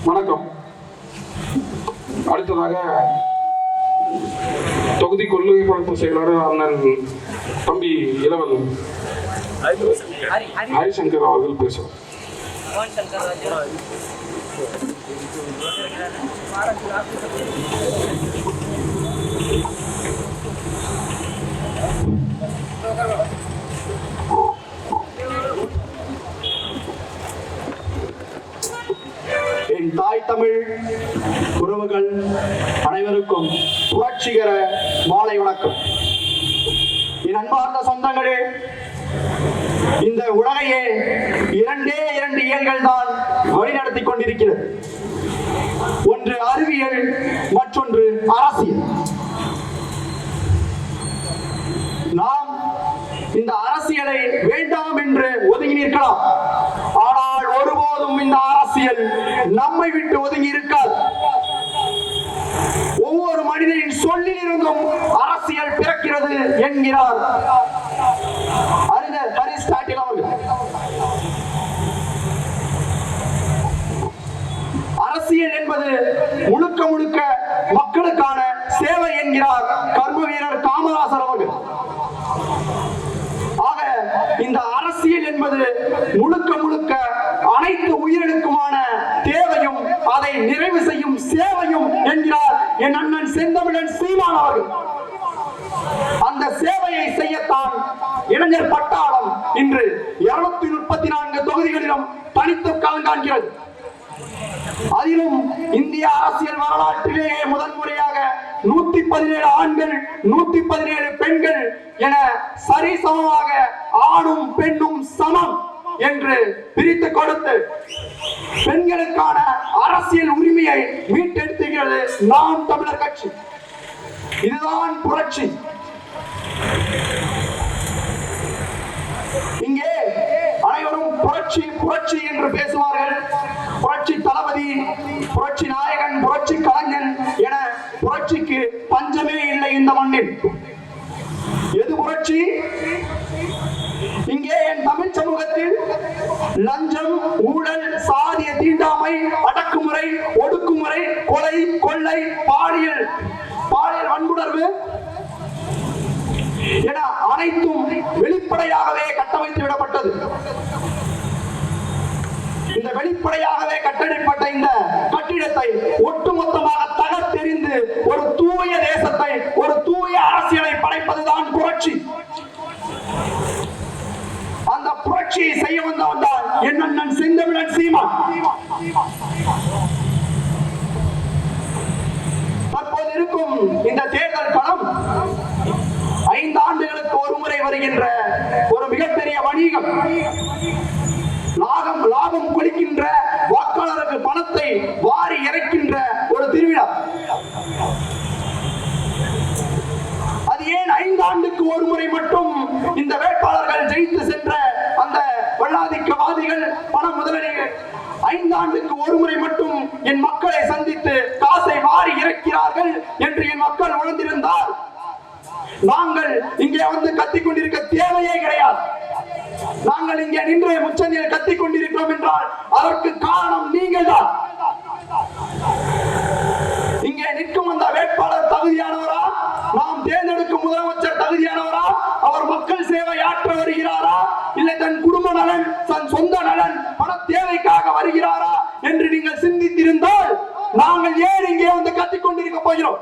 வணக்கம். அடுத்ததாக தொகுதி கொள்கை பரப்பு செயலாளர் அண்ணன் தம்பி இளவல் ஹரிசங்கர் அவர்கள் பேசுவார். என் தாய் தமிழ் உறவுகள் அனைவருக்கும் புரட்சிகர மாலை வணக்கம். என் அன்பார்ந்த சொந்தங்களே, இந்த உலகையே இரண்டு இயல்கள் தான் வழிநடத்தி கொண்டிருக்கிறது. ஒன்று அறிவியல், மற்றொன்று அரசியல். நாம் இந்த அரசியலை வேண்டாம் என்று ஒதுங்கி நிற்கலாம், ஆனால் ஒருபோதும் இந்த அரசியல் நம்மை விட்டு ஒதுங்கி இருக்காது. ஒவ்வொரு மனிதனின் சொல்லில் இருந்தும் அரசியல் பிறக்கிறது என்கிறார் அறிஞர் அரிஸ்டாட்டில் அவர்கள். அரசியல் என்பது முழுக்க முழுக்க மக்களுக்கான சேவை என்கிறார் கர்ம வீரர் காமராசர் அவர்கள். ஆக இந்த அரசியல் என்பது முழுக்க முழுக்க அனைத்து உயிரினுக்குமான தேவையும் அதை நிறைவு செய்யும் சேவையும் என்கிறார் என் அண்ணன் செந்தமிழன் சீமான் அவர்கள். அந்த சேவையை செய்யத்தான் இளைஞர் பட்டாளம் இன்று 234 தொகுதிகளிலும் தனித்து களங்காண்கிறது. அதிலும் இந்திய அரசியல் வரலாற்றிலேயே முதன்முறையாக 117 ஆண்கள் 117 பெண்கள் என சரிசமமாக ஆணும் பெண்ணும் சமம் என்று பிரித்து கொடுத்து பெண்களுக்கான அரசியல் உரிமையை மீட்டெடுத்துகிறது நாம் தமிழர் கட்சி. இதுதான் புரட்சி. இங்கே அனைவரும் புரட்சி புரட்சி என்று பேசுவார்கள். புரட்சி தளபதி, புரட்சி நாயகன், புரட்சி கலைஞன் என புரட்சிக்கு பஞ்சமே இல்லை இந்த மண்ணில். எது புரட்சி? இங்கே என் தமிழ் சமூகத்தில் லஞ்சம், ஊழல், சாதிய தீண்டாமை, அடக்குமுறை, ஒடுக்குமுறை, கொலை, கொள்ளை, பாலியல் வன்புணர்வு என அனைத்தும் வெளிப்படையாகவே கட்டமைத்து விடப்பட்டது. இந்த வெளிப்படையாகவே கட்டமைக்கப்பட்ட இந்த கட்டிடத்தை ஒட்டுமொத்தமாக தகர்த்தெறிந்து ஒரு தூய தேசத்தை, ஒரு தூய அரசியலை படைப்பதுதான் புரட்சி. அந்த புரட்சியை செய்ய வந்தவன் தான் என் அண்ணன் செந்தமிழன் சீமான். தற்போது இருக்கும் இந்த தேர்தல் களம் 5 ஆண்டுகளுக்கு ஒரு முறை வருகின்ற ஒரு மிகப்பெரிய வணிகம். லாபம் கொளிக்கின்ற, வாக்காளருக்கு பணத்தை வாரி இறைக்கின்ற ஒரு திருவிழா. அது ஏன் 5 ஆண்டுக்கு ஒரு முறை மட்டும் இந்த வேட்பாளர்கள் ஜெயித்து சென்ற அந்த வல்லாதிக்கவாதிகள், பண முதலீடுகள் 5 ஆண்டுக்கு ஒரு முறை மட்டும் என் மக்களை சந்தித்து காசை வாரி இறக்கிறார்கள் என்று என் மக்கள் உணர்ந்திருந்தால் நாங்கள் இங்கே வந்து கத்திக் கொண்டிருக்க தேவையே கிடையாது. நாங்கள் இங்கே நின்று முச்சந்தியில் கத்திக் கொண்டிருக்கிறோம் என்றால் அதற்கு காரணம் நீங்கள் தான். இங்கே நிற்கும் அந்த வேட்பாளர் தகுதியானவரா? நாம் தேர்ந்தெடுக்கும் முதலமைச்சர் தகுதியானவரா? அவர் மக்கள் சேவை ஆற்ற வருகிறாரா, இல்லை தன் குடும்ப நலன், தன் சொந்த நலன், பண தேவைக்காக வருகிறாரா என்று நீங்கள் சிந்தித்திருந்தால் நாங்கள் ஏன் இங்கே வந்து கத்திக் கொண்டிருக்க போகிறோம்?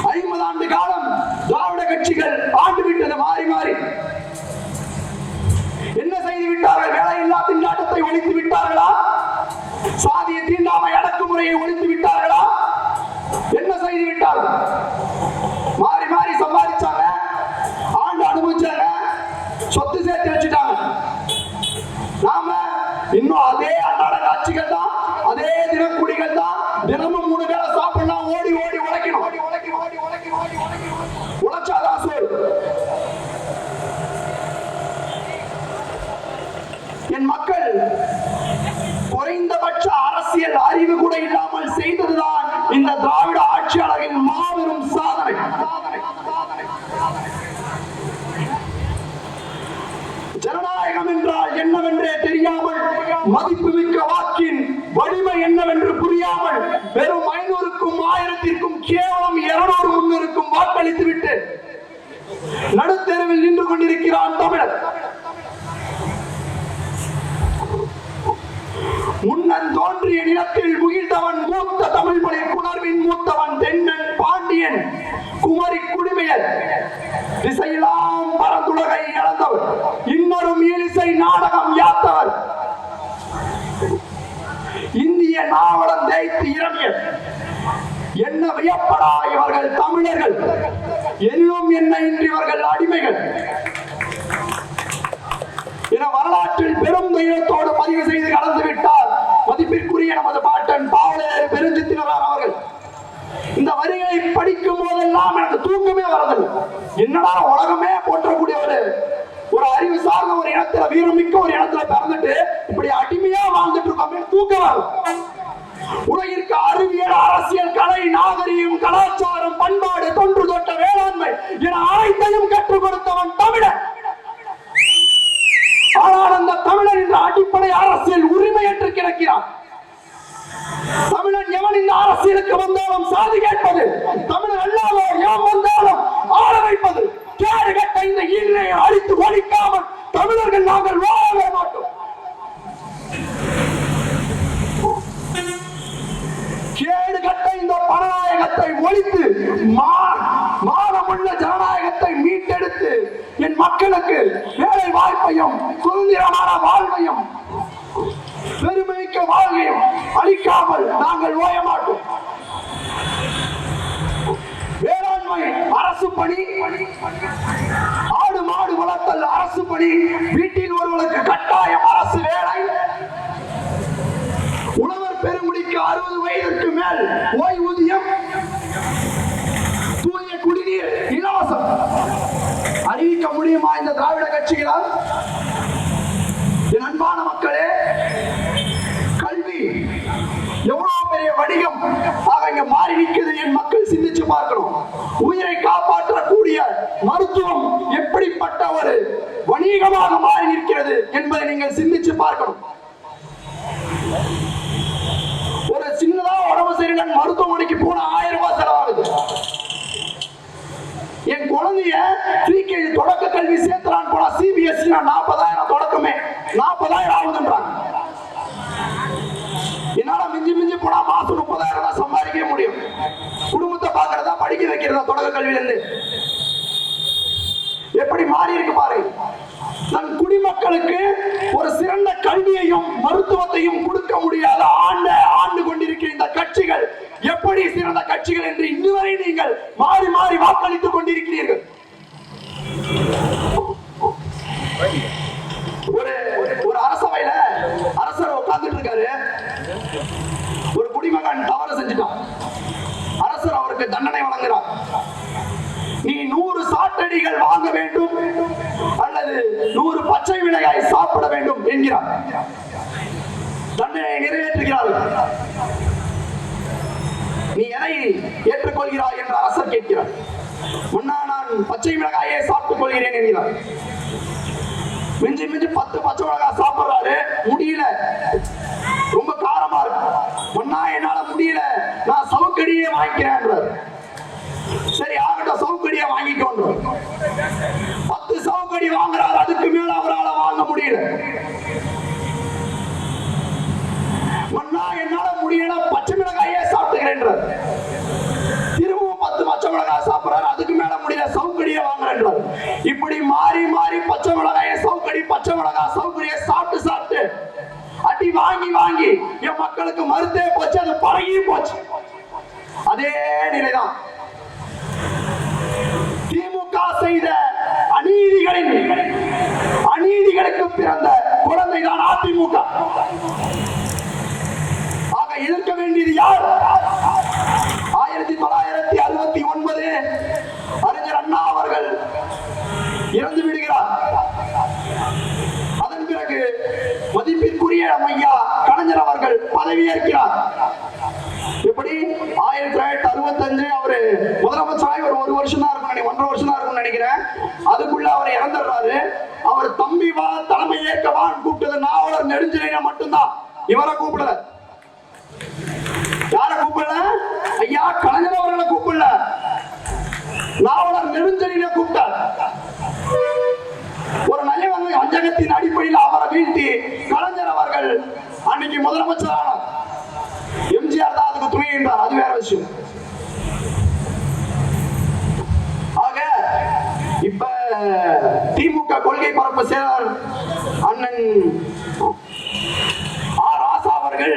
50 ஆண்டு காலம் திராவிட கட்சிகள் ஆண்டு விட்டது மாறி மாறி. என்ன செய்து விட்டார்கள்? வேலையில்லா திண்டாட்டத்தை ஒழித்து விட்டார்களா? சாதிய தீண்டாமை அடக்குமுறையை ஒழித்து விட்டார்களா? என்ன செய்து விட்டார்கள்? மாறி மாறி சம்பாதிச்சாங்க, ஆண்டு அனுபவிச்சாங்க, சொத்து சேர்த்து வச்சுட்டாங்க. மதிப்புமிக்க வாக்கின் வலிமை என்னவென்று புரியாமல் வெறும் 500க்கும் 1000க்கும் கேவலம் 200 300க்கும் வாக்களித்து விட்டு நடுத்தெருவில் நின்று கொண்டிருக்கிறான் தமிழர். முன்னன் தோன்றிய நிலத்தில் முகிழ்ந்தவன் மூத்த தமிழ் மொழி புணர்வின் மூத்தவன் தென்னன் பாண்டியன் குமரி குடிமையர் திசையெல்லாம் பரந்துலகை இழந்தவர் இன்னொரு இசை நாடகம் யாத்தவர் இந்திய நாவலம் தேய்த்து இறங்கியர். என்ன வியப்படா இவர்கள் தமிழர்கள், எனினும் என்ன இன்றி இவர்கள் அடிமைகள் என வரலாற்றில் பெரும் தைரியத்தோடு பதிவு செய்து கடந்து விட்டார் மதிப்பிற்குரிய நமது பாட்டன் பாவலர் பெருஞ்சித்திரனார் அவர்கள். இந்த வரிகளை படிக்கும் போதெல்லாம் எனக்கு தூக்கமே வரதில்லை. என்னடா உலகமே போற்றக்கூடிய ஒரு அறிவு சார்ந்த ஒரு இனத்துல வீரமிக்க ஒரு இனத்துல பிறந்துட்டு இப்படி அடிமையா வாழ்ந்துட்டு இருக்கோம் தூக்கம் வரும். உலகிற்கு அறிவியல் அரசியல் கலை நாகரிகம் கலாச்சாரம் பண்பாடு தொன்று தொட்ட வேளாண்மை என அனைத்தையும் கற்றுக் கொடுத்தவன் தமிழன். ஆனால் அந்த தமிழன் என்ற அடிப்படை அரசியல் உரிமையற்று கிடக்கிறான். தமிழன் எவன் இந்த அரசியலுக்கு வந்தாலும் சாதி கேட்பது, தமிழன் அல்லாதோ எவன் வந்தாலும் ஆள வைப்பது, கேடு கட்ட இந்த ஈழை அழித்து ஒழிக்காமல் தமிழர்கள் நாங்கள் வாழவே மாட்டோம். கேடு கட்ட இந்த பணநாயகத்தை ஒழித்து மானமுள்ள ஜனநாயகத்தை மீட்டெடுத்து என் மக்களுக்கு வேலை வாய்ப்பையும் சுதந்திரமான வாழ்வையும் பெருமைக்க வாழ்வையும் அளிக்காமல் நாங்கள் ஓய மாட்டோம். வேளாண்மை அரசு பணி, ஆடு மாடு வளர்த்தல் அரசு பணி, வீட்டில் ஒருவருக்கு கட்டாயம் அரசு வேலை, உழவர் பெருங்குடிக்கு 60 வயதிற்கு மேல் ஓய்வூதியம், தூய குடிநீர் இலவசம் அறிவிக்க முடியுமா இந்த திராவிட கட்சிகளால்? என் அன்பான மக்களே, கல்வி எவ்வளவு பெரிய வணிகம் இங்க மாறி நிற்குது. என் மக்கள் சிந்திச்சு பார்க்கணும். உயிரை காப்பாற்றக்கூடிய மருத்துவம் எப்படிப்பட்ட ஒரு வணிகமாக மாறி நிற்கிறது என்பதை நீங்கள் சிந்திச்சு பார்க்கணும். ஒரு சின்னதா உடம்பு சரியில்லை மருத்துவமனைக்கு போன 1000 ரூபாய் செலவாகுது. என் குழந்தைய பிரிகேஜி தொடக்க கல்வி சேர்த்தலான்னு போனா சிபிஎஸ்இ 40,000 தொடக்கமே 40,000 ஆகுதுன்றாங்க. என்னால மிஞ்சி மிஞ்சி போனா மாசம் 30,000 தான் சம்பாதிக்க முடியும். குடும்பத்தை பாக்குறதா படிக்க வைக்கிறதா தொடக்க கல்வியில இருந்து எப்படி மாறி இருக்கு பாரு. தன் குடிமக்களுக்கு ஒரு சிறந்த கல்வியையும் மருத்துவத்தையும் கொடுக்க முடியாத ஆண்டு கொண்டிருக்கிற இந்த கட்சிகள் எப்படி சிறந்த கட்சிகள் என்று இதுவரை நீங்கள் மாறி மாறி வாக்களித்துக் கொண்டிருக்கிறீர்கள். ஒரு அரசவையில அரசர் உட்கார்ந்துட்டு இருக்காரு. ஒரு குடிமகன் தவறு செஞ்சுட்டான். அரசர் அவருக்கு தண்டனை வழங்குகிறார். நீ 100 சாட்டடிகள் வாங்க வேண்டும் அல்லது 100 பச்சை மிளகாய் சாப்பிட வேண்டும் என்கிறார். தண்டனை நிறைவேற்றுகிறார். நீ எதை ஏற்றுக்கொள்கிறாய் என்று அரசர் கேட்கிறார். முன்னா நான் பச்சை மிளகாயை சாப்பிட்டுக் கொள்கிறேன் என்கிறார். மிஞ்சி மிஞ்சி 10 பச்சை மிளகாய் சாப்பிடுறாரு. முடியல, ரொம்ப காரமா இருக்கு. முன்னா என்னால முடியல, நான் சவுக்கடியே வாங்கிக்கிறேன். சரி ஆகட்டும், சவுக்கடியை வாங்கிக்கொண்டு 10 சவுக்கடி வாங்குறாரு. அதுக்கு மேல அவரால் வாங்க முடியல. மன்னா என்னால முடியல, பச்சை மிளகாயே சாப்பிட்டுக்கிறேன். திரும்பவும் 10 பச்சை மிளகாய் சாப்பிடுறாரு. அதுக்கு மேல முடியல, சவுக்கடியை வாங்குறேன். இப்படி மாறி மாறி பச்சை மிளகாயை சவுக்கடி, பச்சை மிளகாய் சவுக்கடியை சாப்பிட்டு சாப்பிட்டு அடி வாங்கி வாங்கி என் மக்களுக்கு மருந்தே போச்சு, அது பழகி போச்சு. அதே நிலைதான் திமுக செய்த அநீதிகளுக்கு பிறந்த குழந்தைதான் அதிமுக. ஆக எதிர்க்க வேண்டியது யார்? 1969 அறிஞர் அண்ணா அவர்கள் இறந்து விடுகிறார். அதன் பிறகு மதிப்பிற்குரிய ஐயா கலைஞர் அவர்கள் பதவியேற்கிறார். எப்படி 1965 அவரு முதலமைச்சராக ஒரு வருஷம் தான் இருக்கும், 1.5 வருஷம் தான் இருக்கும் நினைக்கிறேன். அதுக்குள்ள அவர் இறந்துடுறாரு. அவர் தம்பி வா தலைமை ஏற்கவான்னு கூப்பிட்டது நாவலர் நெடுஞ்செழியனை மட்டும்தான். இவரை கூப்பிடல. யார கூப்பிடல? ஐயா கலைஞர் அவர்களை கூப்பிடல. நாவலர் நெடுஞ்செழியனை கூப்பிட்டார். ஒரு நயவங்க அஞ்சகத்தின் அடிப்படையில் அவரை வீழ்த்தி கலைஞர் அவர்கள் அன்னைக்கு முதலமைச்சரானார். எம்ஜிஆர் தான் அதுக்கு துணை என்றார். அது வேற விஷயம். ஆக இப்ப திமுக கொள்கை பரப்பு செயலர் அண்ணன் ராசா அவர்கள்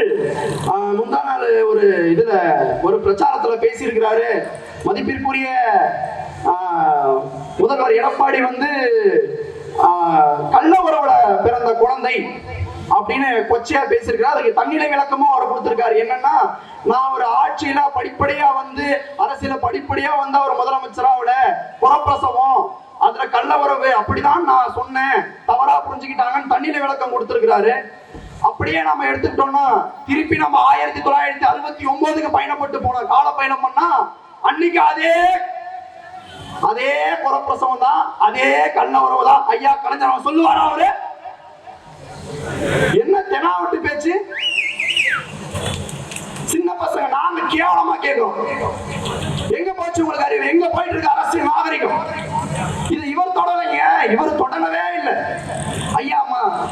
முந்தா நாள் ஒரு இதுல ஒரு பிரச்சாரத்துல பேசியிருக்கிறாரு. மதிப்பிற்குரிய முதல்வர் எடப்பாடி வந்து கள்ள உறவுல பிறந்த குழந்தை அப்படின்னு கொச்சையா பேசியிருக்கிறார். அதுக்கு தன்னிலை விளக்கமும் அவர் கொடுத்திருக்காரு. என்னன்னா, நான் ஒரு ஆட்சியில படிப்படியா வந்து அரசியல படிப்படியா வந்து அவர் முதலமைச்சராவில புறப்பிரசவம் அதுல கள்ள உறவு அப்படிதான் நான் சொன்னேன், தவறா புரிஞ்சுக்கிட்டாங்கன்னு தன்னிலை விளக்கம் கொடுத்திருக்கிறாரு. அப்படியே நம்ம எடுத்துக்கிட்டோம்னா திருப்பி நம்ம 1969க்கு பயணப்பட்டு போன கால பயணம் பண்ணா அன்னைக்கு அதே புறப்பிரசவம் தான், அதே கள்ள உறவு தான். ஐயா கலைஞர் சொல்லுவாரா அவரு? என்ன தெனாவட்டு பேச்சு? சின்ன பசங்க நாங்க கேவலமா கேட்கிறோம். எங்க போச்சு உங்களுக்கு அறிவு? எங்க போயிட்டு இருக்கு அரசியல் நாகரிகம்? இது இவர் தொடரலைங்க, இவர் தொடரவே இல்லை. ஐயா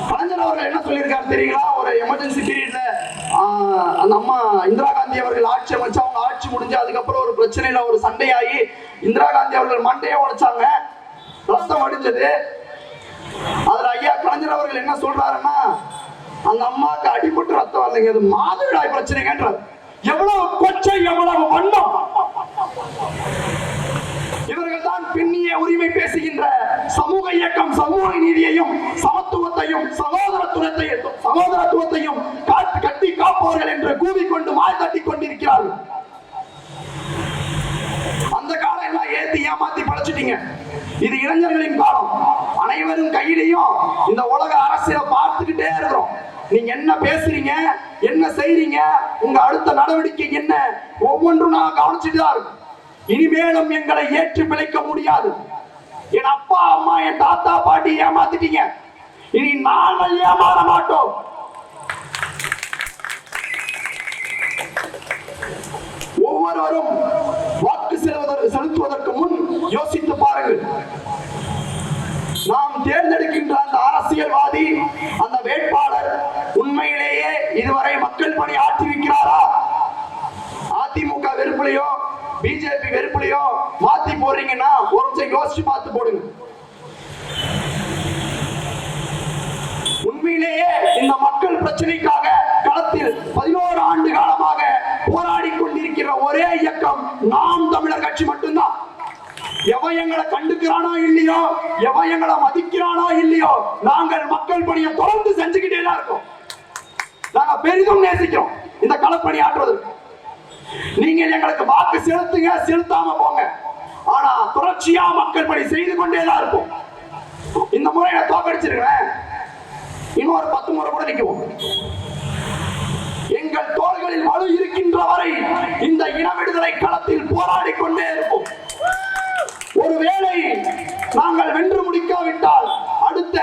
கலைஞர் அவர்கள் என்ன சொல்லியிருக்காரு தெரியுங்களா? ஒரு எமர்ஜென்சி பீரியட்ல அந்த அம்மா இந்திரா காந்தி அவர்கள் ஆட்சி அமைச்சு அவங்க ஆட்சி முடிஞ்சு அதுக்கப்புறம் ஒரு பிரச்சனையில ஒரு சண்டையாகி இந்திரா காந்தி அவர்கள் மண்டையை உடைச்சாங்க, ரத்தம் அடிஞ்சது. அதுல ஐயா கலைஞர் அவர்கள் என்ன சொல்றாருன்னா, அந்த அம்மாவுக்கு அடிபட்டு ரத்தம் வரலைங்க, அது மாதவிடாய் பிரச்சனைங்கன்றார். எவ்வளவு கொச்சை, எவ்வளவு வண்ணம்! இவர்கள் தான் பெண்ணிய உரிமை பேசுகின்ற சமூக இயக்கம் சமூக நீதியையும் சமத்துவத்தையும் சகோதரத்துவத்தையும் கட்டி காப்பவர்கள் என்று கூவிக்கொண்டு மாய் தட்டி கொண்டிருக்கிறார்கள். அந்த காலம் எல்லாம் ஏத்தி ஏமாத்தி படைச்சிட்டீங்க. இது இளைஞர்களின் காலம். அனைவரும் கையிலையும் இந்த உலக அரசியலை பார்த்துக்கிட்டே இருக்கிறோம். நீங்க என்ன பேசுறீங்க, என்ன செய்றீங்க, உங்க அடுத்த நடவடிக்கை என்ன, ஒவ்வொன்றும் நான் கவனிச்சுட்டு தான் இருக்கும். இனிமேலும் எங்களை ஏற்று பிழைக்க முடியாது. என் அப்பா அம்மா என் தாத்தா பாட்டி ஏமாத்திட்டீங்க, இனி நாங்கள் ஏமாற மாட்டோம். ஒவ்வொருவரும் வாக்கு செலுத்துவதற்கு முன் யோசித்து பாருங்கள். நாம் தேர்ந்தெடுக்கின்ற அந்த அரசியல்வாதி, அந்த வேட்பாளர் உண்மையிலேயே இதுவரை மக்கள் பணி ஆற்றிருக்கிறாரா? அதிமுக வெறுப்புலையோ பிஜேபி வெறுப்புலையோ மாத்தி போறீங்கன்னா ஒரு நிமிஷம் யோசிச்சு பார்த்து போடுங்க. உண்மையிலேயே இந்த மக்கள் பிரச்சனைக்காக களத்தில் 11 ஆண்டு காலமாக போராடி கொண்டிருக்கிற ஒரே இயக்கம் நாம் தமிழர் கட்சி மட்டும்தான். எவன் எங்களை கண்டுக்கிறானோ இல்லையோ, எவன் எங்களை மதிக்கிறானோ இல்லையோ, நாங்கள் மக்கள் பணியை தொடர்ந்து செஞ்சுக்கிட்டே தான் இருக்கோம். நாங்க பெரிதும் நேசிக்கிறோம் இந்த களப்பணி ஆற்றுவதற்கு. நீங்கள் எங்களுக்கு வாக்கு செலுத்துங்க, செலுத்தாம போங்க, ஆனா தொடர்ச்சியா மக்கள் பணி செய்து கொண்டேதான் இருப்போம். இந்த முறை நான் தோக்கடிச்சிருக்கிறேன், இன்னொரு 10 முறை கூட நிற்கும். எங்கள் தோள்களில் வலு இருக்கின்ற வரை இந்த இன விடுதலை களத்தில் போராடி கொண்டே இருப்போம். ஒருவேளை நாங்கள் வென்று முடிக்காவிட்டால் அடுத்த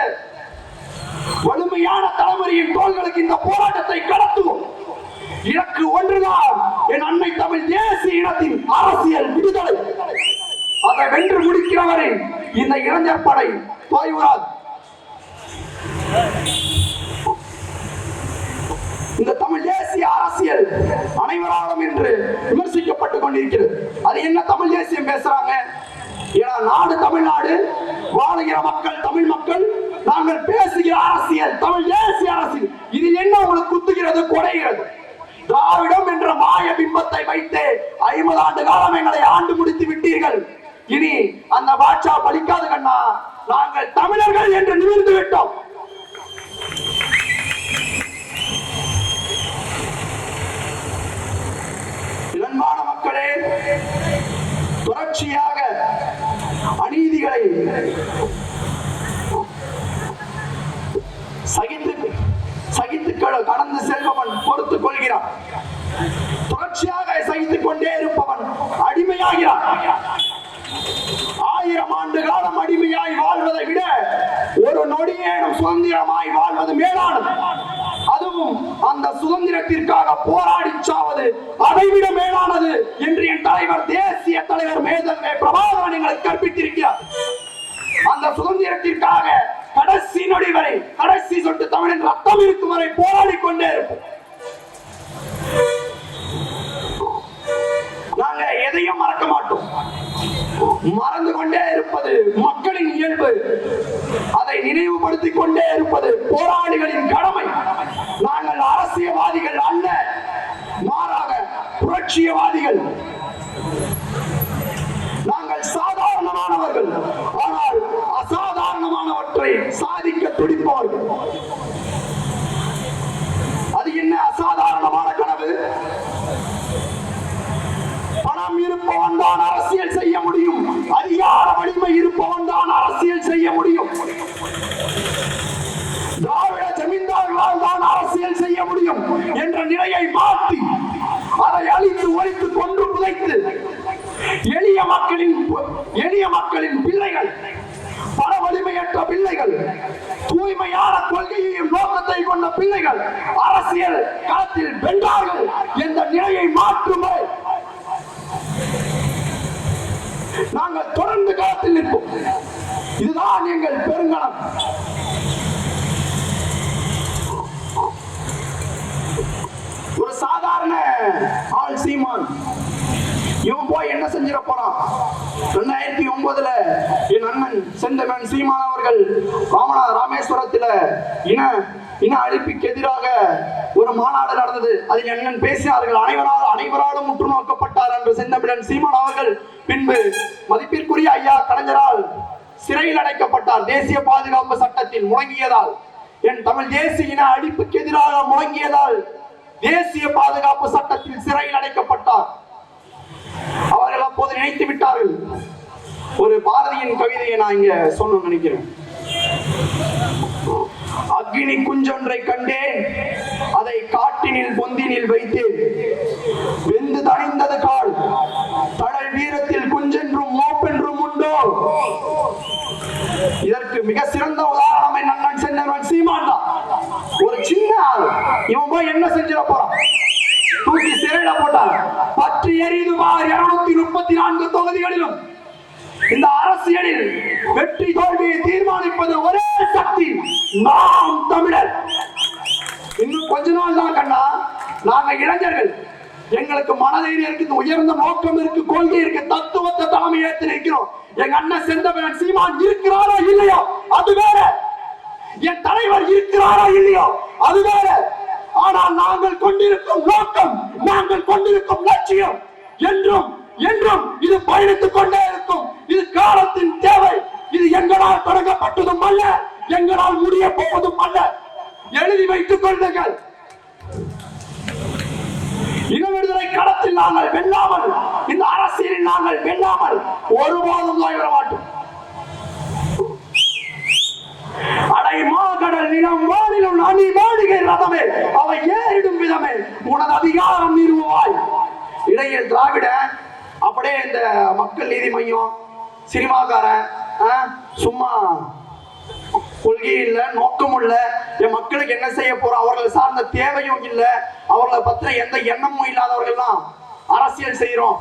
வலிமையான தலைமுறையின் தோள்களுக்கு இந்த போராட்டத்தை கடத்துவோம். இலக்கு ஒன்றுதான், என் அன்னை தமிழ் தேசிய இனத்தின் அரசியல் விடுதலை. அதை வென்று முடிக்கிறவரை இந்த இளைஞர் படை தோய்வுறாது. இந்த தமிழ் தேசிய அரசியல் அனைவராலும் என்று விமர்சிக்கப்பட்டுக் கொண்டிருக்கிறது. அது என்ன தமிழ் தேசியம் பேசுறாங்க? ஏன்னா நாடு தமிழ்நாடு, வாழுகிற மக்கள் தமிழ் மக்கள், நாங்கள் பேசுகிற அரசியல் தமிழ் தேசிய அரசியல். இது என்ன உங்களுக்கு குத்துகிறது, குறைகிறது? திராவிடம் என்ற மாய பிம்பத்தை வைத்து 50 ஆண்டு காலம் எங்களை ஆண்டு முடித்து விட்டீர்கள். இனி அந்த பாட்சா பலிக்காது கண்ணா, நாங்கள் தமிழர்கள் என்று நிமிர்ந்து விட்டோம். இளன்பான மக்களே, தொடர்ச்சியாக அநீதிகளை சகித்து கடந்து செல்பவன் பொறுத்துக் கொள்கிறான். தொடர்ச்சியாக சகித்துக் கொண்டே இருப்பவன் அடிமையாகிறான். 1000 ஆண்டு காலம் அடிமையாய் வாழ்வதை விட ஒரு நொடியேனும் சுதந்திரமாய் வாழ்வது மேலானது. அதுவும் அந்த சுதந்திரத்திற்காக போராடி சாவது அதைவிட மேலானது என்று என் தலைவர், தேசிய தலைவர் மேதன்வே பிரபாகரன் எங்களுக்கு கற்பித்திருக்கிறார். அந்த சுதந்திரத்திற்காக கடைசி நொடி வரை, கடைசி சொட்டு தமிழின் ரத்தம் இருக்கும் வரை போராடி கொண்டே இருப்போம். நாங்க எதையும் மறக்க மாட்டோம். மறந்து கொண்டே இருப்பது மக்களின் இயல்பு. அதை நினைவுபடுத்திக் கொண்டே இருப்பது போராளிகளின் கடமை. நாங்கள் அரசியல்வாதிகள் அல்ல, மாறாக புரட்சியவாதிகள். நாங்கள் சாதாரணமானவர்கள், ஆனால் அசாதாரணமானவற்றை சாதிக்க துடிப்பவர்கள். அது என்ன அசாதாரணமான கனவு? பணம் இருப்பவன் தான் அரசியல் செய்ய முடியும், அதிகார வலிமை இருப்பவன் தான் அரசியல் செய்ய முடியும், திராவிட ஜமீன்தார்களால் தான் அரசியல் செய்ய முடியும் என்ற நிலையை மாற்றி அதை அழித்து ஒழித்து கொன்று புதைத்து எளிய மக்களின் பிள்ளைகள், பண வலிமையற்ற பிள்ளைகள், தூய்மையான கொள்கையையும் நோக்கத்தை கொண்ட பிள்ளைகள் அரசியல் களத்தில் வென்றார்கள் என்ற நிலையை மாற்றும் வரை நாங்கள் தொடர்ந்து களத்தில் நிற்போம். இதுதான் எங்கள் பெருங்கணம். ஒரு சாதாரண ஆள் சீமான், இவன் போய் என்ன செஞ்சிட போறான்? 2009 என் அண்ணன் செந்தமன் சீமான் அவர்கள் ராமேஸ்வரத்தில் இன அழிப்புக்கு எதிராக ஒரு மாநாடு நடந்தது. அதில் அண்ணன் பேசினார்கள். அனைவராலும் முற்று நோக்கப்பட்டார் என்று செந்தமிழன் சீமான் அவர்கள். பின்பு மதிப்பிற்குரிய ஐயா கலைஞரால் சிறையில் அடைக்கப்பட்டார். தேசிய பாதுகாப்பு சட்டத்தில் முழங்கியதால், என் தமிழ் தேசிய இன அழிப்புக்கு எதிராக முழங்கியதால் தேசிய பாதுகாப்பு சட்டத்தில் சிறையில் அடைக்கப்பட்டார். அவர்கள் அப்போது நினைத்து விட்டார்கள். ஒரு பாரதியின் கவிதையை நான் இங்க சொல்ல நினைக்கிறேன். அக்னி குஞ்சொன்றை கண்டேன், அதை காட்டினில் பொந்தினில் வைத்தேன், வெந்து தணிந்தது கால், தடல் வீரத்தில் குஞ்சென்றும் மோப்பென்றும் உண்டோ. இதற்கு மிக சிறந்த உதாரணம் என் அண்ணன் செந்தமன் சீமான் தான். ஒரு சின்ன ஆள், இவன் போய் என்ன செஞ்சிட போறான்? தூக்கி சிறையில போட்டார். பற்றி எரியுது 234 தொகுதிகளிலும். இந்த அரசியலில் வெற்றி தோல்வியை தீர்மானிப்பது ஒரே சக்தி, நாம் தமிழர். இன்னும் கொஞ்ச நாள் தான் கண்ணா, நாங்க இளைஞர்கள், எங்களுக்கு மனதைரியம் இருக்கு, உயர்ந்த நோக்கம் இருக்கு, கொள்கை இருக்கு, தத்துவத்தை தலைமை ஏற்று நிற்கிறோம். எங்க அண்ணன் செந்தமன் சீமான் இருக்கிறாரோ இல்லையோ அது வேற, என் தலைவர் இருக்கிறாரோ இல்லையோ அது வேற. ஆனால் நாங்கள் கொண்டிருக்கும் நோக்கம், நாங்கள் கொண்டிருக்கும் லட்சியம் என்றும் என்றும் இது பயணித்துக் கொண்டே இருக்கும். இது காலத்தின் தேவை. இது எங்களால் தொடங்கப்பட்டதும் அல்ல, எங்களால் முடிய போவதும் அல்ல. எழுதி வைத்துக் கொள்ளுங்கள். இன விடுதலை களத்தில் நாங்கள் வெல்லாமல், இந்த அரசியலில் நாங்கள் வெல்லாமல் ஒருபோதும் நோய்விட மாட்டோம். அடை மாகடல் நிலம் வானிலும் அணி மாளிகை ரதமே, அவை ஏறிடும் விதமே உனது அதிகாரம் நிறுவாய். இடையில் திராவிட, அப்படியே இந்த மக்கள் நீதி மையம், சினிமாக்காரன், சும்மா கொள்கை இல்ல, நோக்கம் இல்ல, என் மக்களுக்கு என்ன செய்ய போறோம், அவர்களை சார்ந்த தேவையும் இல்ல, அவர்களை பத்தின எந்த எண்ணமும் இல்லாதவர்கள்லாம் அரசியல் செய்யறோம்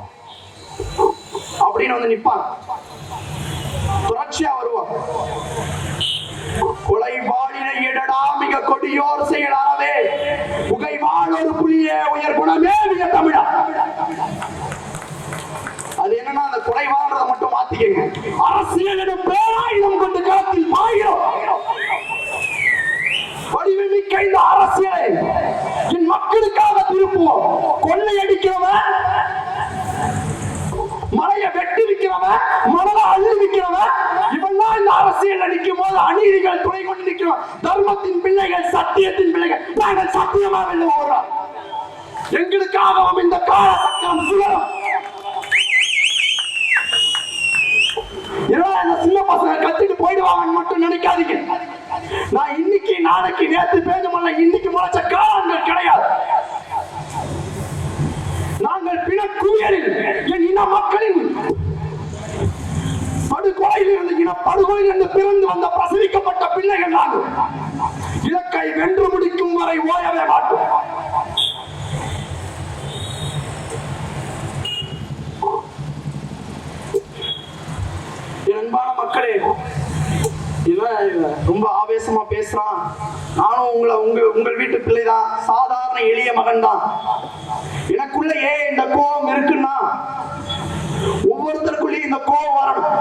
அப்படின்னு வந்து நிப்பாங்க. தொடர்ச்சியா வருவாங்க. கொலைவாளினை இடடா மிக கொடியோர் செயல் அறவே, புகைவாள் ஒரு புலியே உயர் குணமே மிக தமிழா. அது என்னன்னா, அந்த கொலை வாழ்றதை மட்டும் மாத்திக்கங்க. அரசியலிடம் பேராயுதம் கொண்டு களத்தில் பாய்கிறோம். வடிவமிக்க இந்த அரசியலை என் மக்களுக்காக திருப்புவோம். கொள்ளை அடிக்கிறவன், மலையை வெட்டி விற்கிறவன், மணலை அள்ளி விற்கிறவன், இவெல்லாம் இந்த அரசியல் அடிக்கும் போது அநீதிகள் துணை கொண்டு நிற்கிறோம். தர்மத்தின் பிள்ளைகள், சத்தியத்தின் பிள்ளைகள், நாங்கள் சத்தியமாக வெல்ல போகிறோம். எங்களுக்காகவும் இந்த கால சக்கரம் சுழலும். சின்ன பசங்க கத்திட்டு போயிடுவாங்கன்னு மட்டும் நினைக்காதீங்க. நான் இன்னைக்கு நாளைக்கு நேற்று பேஜமல்ல, இன்னைக்கு முளைச்ச காலங்கள் கிடையாது. நாங்கள் பிணக்குவியலில் என் இன மக்களின் படுகொலையில் இருந்து இன படுகொலை கடவுள் என்று பிறந்து வந்த பிரசவிக்கப்பட்ட பிள்ளைகள் நாங்கள். இலக்கை வென்று முடிக்கும் வரை ஓயவே மாட்டோம். அன்பான மக்களே, ரொம்ப ஆவேசமா பேசுறான். நானும் உங்கள் வீட்டு பிள்ளைதான், சாதாரண எளிய மகன் தான். எனக்குள்ள ஏன் இந்த கோபம் இருக்குன்னா, ஒவ்வொருத்தருக்குள்ளேயும் இந்த கோபம் வரணும்.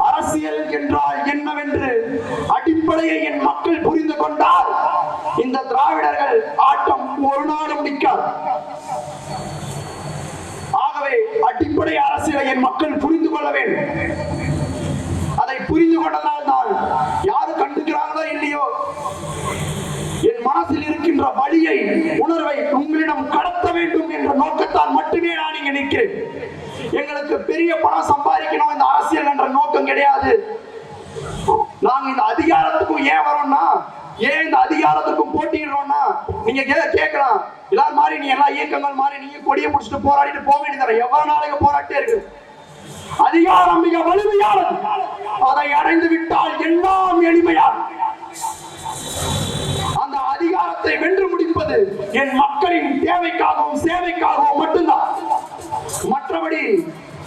அரசியல் என்றால் என்னவென்று அடிப்படையை என் மக்கள் புரிந்து கொண்டால் இந்த திராவிடர்கள் ஆட்டம் ஒரு நாளும் நிற்காது. ஆகவே அடிப்படை அரசியலை என் மக்கள் புரிந்து கொள்ள வேண்டும். அதை புரிந்து கொண்டதால் தான் யாரு கண்டுக்கிறாங்களோ இல்லையோ, என் மனசில் இருக்கின்ற வலியை, உணர்வை உங்களிடம் கடத்த வேண்டும் என்ற நோக்கத்தால் மட்டுமே நான் இங்க நிற்கிறேன். எங்களுக்கு பெரிய பணம் சம்பாதிக்கணும் இந்த அரசியல் என்ற நோக்கம் கிடையாது. நாங்க இந்த அதிகாரத்துக்கும் ஏன் வரோம்னா, ஏன் இந்த அதிகாரத்துக்கும் போட்டிடுறோம்னா, நீங்க கேட்கலாம், எல்லாரும் மாதிரி நீ எல்லா இயக்கங்கள் மாதிரி நீங்க கொடியை முடிச்சுட்டு போராடிட்டு போக வேண்டியது எவ்வளவு நாளைக்கு போராட்டே இருக்கு. அதிகாரம் மிக வலிமையானது. அதை அடைந்து விட்டால் எல்லாம் எளிமையானது. அந்த அதிகாரத்தை வென்று முடிப்பது என் மக்களின் தேவைக்காகவும் சேவைக்காகவும் மட்டும்தான். மற்றபடி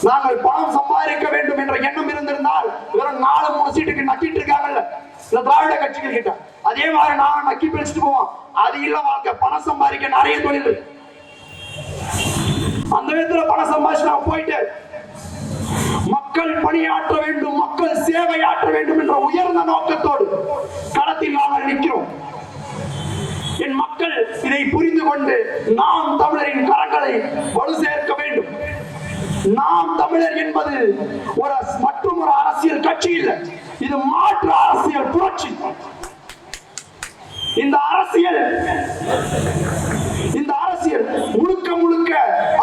நாங்கள் பணம் சம்பாதிக்க வேண்டும் என்ற எண்ணம் இருந்திருந்தால் வெறும் 4-3 சீட்டுக்கு நக்கிட்டு இருக்காங்கல்ல இந்த திராவிட கட்சிகள் கிட்ட, அதே மாதிரி நான் நக்கி பிடிச்சிட்டு போவோம். அது இல்ல வாழ்க்கை. பணம் சம்பாதிக்க நிறைய தொழில், அந்த விதத்துல பணம் சம்பாதிச்சு நான் போயிட்டு மக்கள் பணியாற்ற வேண்டும், மக்கள் சேவையாற்ற வேண்டும் என்ற உயர்ந்த நோக்கத்தோடு களத்தில் நாங்கள் நிற்கிறோம். என் மக்கள் இதை புரிந்து கொண்டு நாம் தமிழரின் கரங்களை வலு சேர்க்க வேண்டும். நாம் தமிழர் என்பது மற்றும் ஒரு அரசியல் கட்சி இல்லை, இது மாற்று அரசியல் புரட்சி. இந்த அரசியல் முழுக்க முழுக்க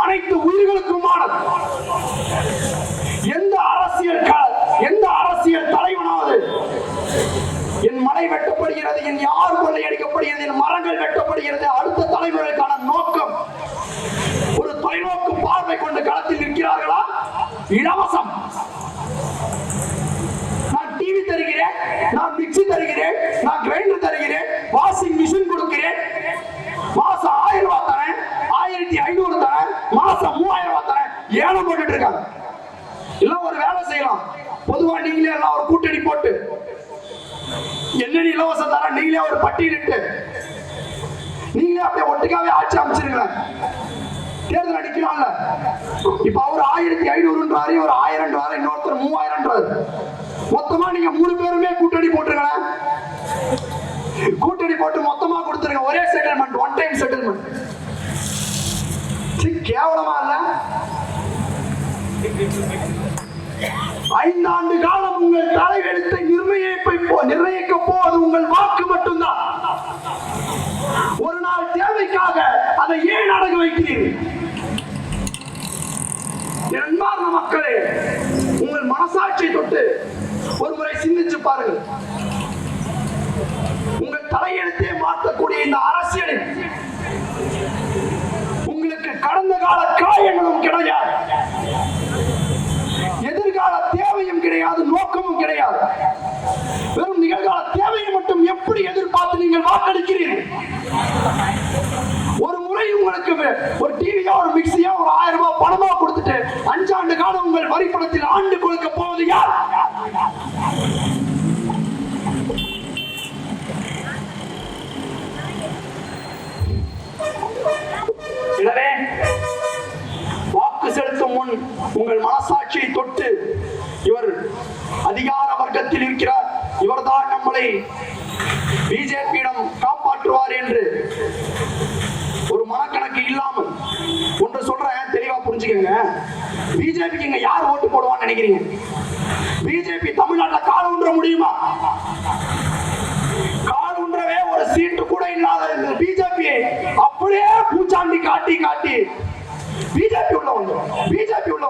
அனைத்து உயிர்களுக்குமானது. எந்த அரசியல் தலைவனாவது என் மலை வெட்டப்படுகிறது, என் யார் கொள்ளையடிக்கப்படுகிறது, என் மரங்கள் வெட்டப்படுகிறது, அடுத்த தலைமுறைக்கான நோக்கம் ஒரு தொலைநோக்கு பார்வை கொண்டு களத்தில் நிற்கிறார்களா? இலவசம். நான் டிவி தருகிறேன், நான் மிக்சி தருகிறேன், நான் கிரைண்டர் தருகிறேன், வாஷிங் மிஷின் கொடுக்கிறேன், மாசம் 1000 ரூபாய் தரேன், 1500 தரேன், மாசம் 3000 ரூபாய் தரேன், ஏலம் போட்டுட்டு இருக்காங்க. எல்லாம் ஒரு வேலை செய்யலாம். பொதுவா நீங்களே எல்லாம் ஒரு கூட்டணி போட்டு என்ன இலவசம் தர நீங்களே ஒரு பட்டியலிட்டு நீங்களே அப்படியே ஒட்டுக்காவே ஆட்சி அமைச்சிருங்களேன். தேர்தல் அடிக்கிறான்ல, இப்ப அவர் 1500 ஒரு 1000 இன்னொருத்தர் 3000. மொத்தமா நீங்க 3 பேருமே கூட்டணி போட்டுருங்களேன். கூட்டணி போட்டு மொத்தமா கொடுத்துருங்க. ஒரே செட்டில்மெண்ட், ஒன் டைம் செட்டில்மெண்ட். கேவலமா இல்ல? 5 ஆண்டு காலம் உங்கள் தலையெழுத்தை நிர்ணயிக்க போவது உங்கள் வாக்கு மட்டும்தான். ஒரு நாள் தேவைக்காக அதை ஏன் அடகு வைக்கிறீர்கள்? அன்பார்ந்த மக்களே, உங்கள் மனசாட்சியை தொட்டு ஒரு முறை சிந்திச்சு பாருங்கள். உங்கள் தலையெழுத்தை மாற்றக்கூடிய இந்த அரசியலில் உங்களுக்கு கடந்த கால காயங்களும் கிடையாது, எதிர்கால தேவையும் கிடையாது, நோக்கமும் கிடையாது. வெறும் நிகழ்கால தேவையை மட்டும் எப்படி எதிர்பார்த்து நீங்கள் வாக்களிக்கிறீர்கள்? ஒரு முறை உங்களுக்கு ஒரு டிவியா, ஒரு மிக்சியா, ஒரு 1000 ரூபாய் பணமா கொடுத்துட்டு 5 ஆண்டு காலம் உங்கள் வரிப்பணத்தில் ஆண்டு கொடுக்க போவது யார்? எனவே வாக்கு செலுத்தும் முன் உங்கள் மனசாட்சியை தொட்டு, இவர் அதிகார வர்க்கத்தில் இருக்கிறார், இவர்தான் நம்மளை பிஜேபியிடம் காப்பாற்றுவார் என்று ஒரு மனக்கணக்கு இல்லாமல் ஒன்று சொல்றேன், தெளிவா புரிஞ்சுக்கங்க. பிஜேபிக்கு இங்க யார் ஓட்டு போடுவான்னு நினைக்கிறீங்க? பிஜேபி தமிழ்நாட்டில் கால் ஊன்ற முடியுமா? கால் ஊன்றவே ஒரு சீட்டு கூட இல்லாத பிஜேபியை அப்படியே பூச்சாண்டி காட்டி காட்டி பிஜேபி உள்ள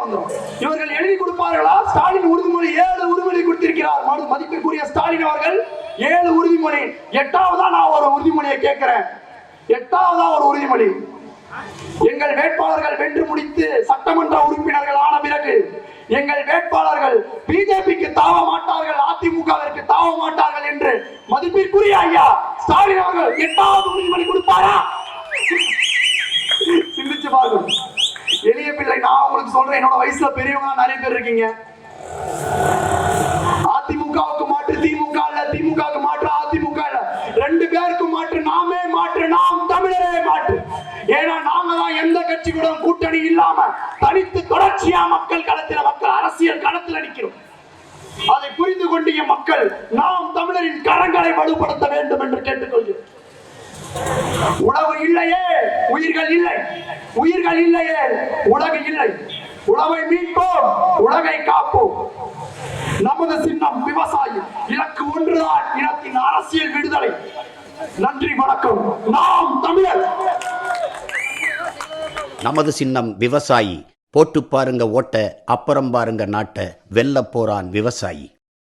வந்துடும். இவர்கள் எழுதி கொடுப்பார்களா? ஸ்டாலின் உறுதிமொழி 7 உறுதிமொழி கொடுத்திருக்கிறார். மதிப்பிற்குரிய ஸ்டாலின் அவர்கள் 7 உறுதிமொழி. 8வதா நான் ஒரு உறுதிமொழியை கேட்கிறேன். 8வதா ஒரு உறுதிமொழி, எங்கள் வேட்பாளர்கள் வென்று முடித்து சட்டமன்ற உறுப்பினர்கள் ஆன பிறகு எங்கள் வேட்பாளர்கள் பிஜேபிக்கு தாவ மாட்டார்கள், அதிமுகவிற்கு தாவ மாட்டார்கள் என்று மதிப்பிற்குரிய ஐயா ஸ்டாலின் அவர்கள் 8வது உறுதிமொழி கொடுப்பாரா? சிந்திச்சு பாருங்க. எளிய பிள்ளை, நான் உங்களுக்கு சொல்றேன், என்னோட வயசுல பெரியவங்க நிறைய பேர் இருக்கீங்க. அதிமுகவுக்கு மாற்று திமுக இல்ல, திமுகவுக்கு மாற்று அதிமுக இல்ல, 2 பேருக்கு மாற்று நாமே மாற்று, நாம் தமிழரே மாற்று. ஏன்னா நாம தான் எந்த கட்சி கூட கூட்டணி இல்லாம தனித்து தொடர்ச்சியா மக்கள் களத்தில், மக்கள் அரசியல் களத்தில் நிற்கிறோம். அதை புரிந்து கொண்டிய மக்கள் நாம் தமிழரின் கரங்களை வலுப்படுத்த வேண்டும் என்று கேட்டுக்கொள்கிறோம். உழவு இல்லையே உயிர்கள் இல்லை, உயிர்கள் இல்லையே உலகு இல்லை. உழவை மீட்போம், உலகை காப்போம். நமது சின்னம் விவசாயி, இலக்கு ஒன்றுதான், இனத்தின் அரசியல் விடுதலை. நன்றி, வணக்கம். நாம் தமிழர். நமது சின்னம் விவசாயி. போட்டு பாருங்க ஓட்ட, அப்புறம் பாருங்க நாட்ட, வெல்ல போறான் விவசாயி.